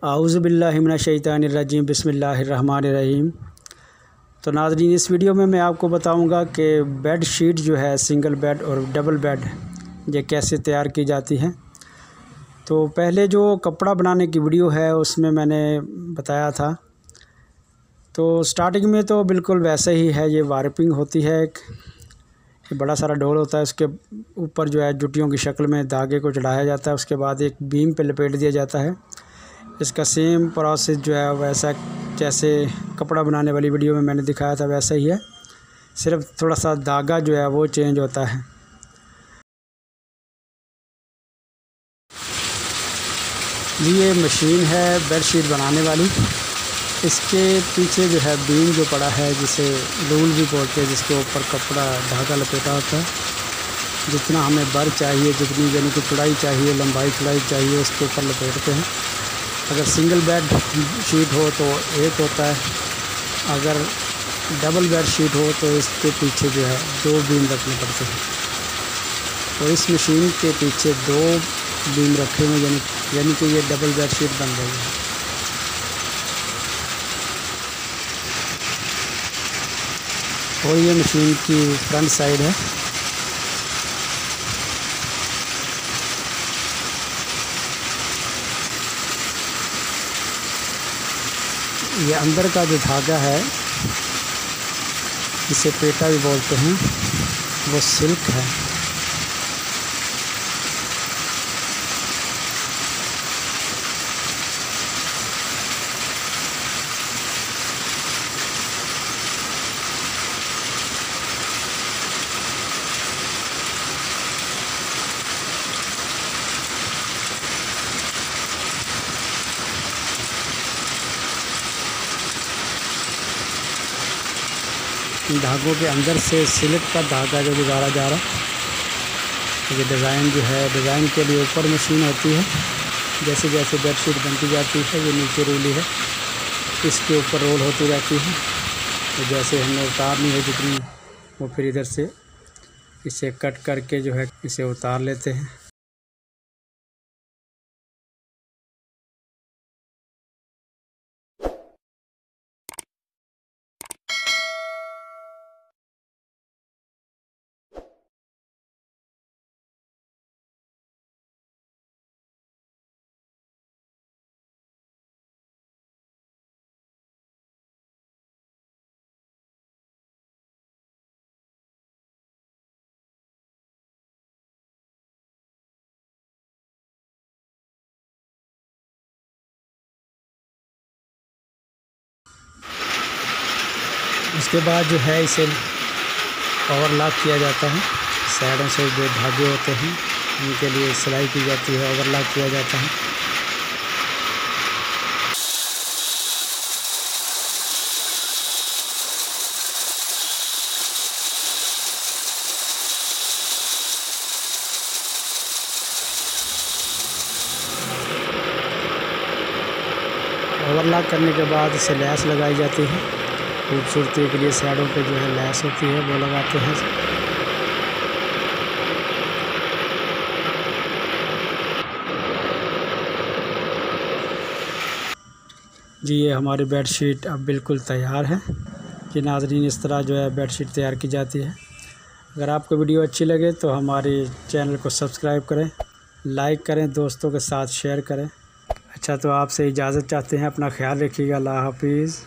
आऊज़ु बिल्लाहि मिनश शैतानिर रजीम बिस्मिल्लाहिर रहमानिर रहीम। तो नाज़रीन, इस वीडियो में मैं आपको बताऊंगा कि बेड शीट जो है सिंगल बेड और डबल बेड ये कैसे तैयार की जाती है। तो पहले जो कपड़ा बनाने की वीडियो है उसमें मैंने बताया था, तो स्टार्टिंग में तो बिल्कुल वैसे ही है। ये वार्पिंग होती है, एक बड़ा सारा डोल होता है, उसके ऊपर जो है जुटियों की शक्ल में धागे को चढ़ाया जाता है, उसके बाद एक बीम पे लपेट दिया जाता है। इसका सेम प्रोसेस जो है वैसा जैसे कपड़ा बनाने वाली वीडियो में मैंने दिखाया था वैसा ही है, सिर्फ थोड़ा सा धागा जो है वो चेंज होता है। जी ये मशीन है बेड शीट बनाने वाली। इसके पीछे जो है बीम जो पड़ा है, जिसे रूल भी बोलते हैं, जिसके ऊपर कपड़ा धागा लपेटा होता है। जितना हमें बर चाहिए, जितनी यानी कि चौड़ाई चाहिए, लंबाई चौड़ाई चाहिए, उसके ऊपर लपेटते हैं। अगर सिंगल बेड शीट हो तो एक होता है, अगर डबल बेड शीट हो तो इसके पीछे जो है दो बीम रखने पड़ते हैं। तो इस मशीन के पीछे दो बीम रखे हुए, यानी कि ये डबल बेड शीट बन रही है। और ये मशीन की फ्रंट साइड है। ये अंदर का जो धागा है, इसे पेटा भी बोलते हैं, वो सिल्क है। धागों के अंदर से सिल्क का धागा जो गुजारा जा रहा है। ये डिज़ाइन जो है, डिज़ाइन के लिए ऊपर मशीन होती है। जैसे जैसे बेडशीट बनती जाती है, ये नीचे रूली है, इसके ऊपर रोल होती रहती है। तो जैसे हमने उतारनी है जितनी, वो फिर इधर से इसे कट करके जो है इसे उतार लेते हैं। उसके बाद जो है इसे ओवरलॉक किया जाता है। साइडों से जो धागे होते हैं उनके लिए सिलाई की जाती है, ओवरलॉक किया जाता है। ओवरलॉक करने के बाद इसे लैस लगाई जाती है। खूबसूरती के लिए साइडों पे जो है लैस होती है, वो लगाते हैं। जी ये हमारी बेड शीट अब बिल्कुल तैयार है। कि नाज़रीन, इस तरह जो है बेड शीट तैयार की जाती है। अगर आपको वीडियो अच्छी लगे तो हमारे चैनल को सब्सक्राइब करें, लाइक करें, दोस्तों के साथ शेयर करें। अच्छा, तो आपसे इजाज़त चाहते हैं। अपना ख्याल रखिएगा। अल्लाह हाफिज़।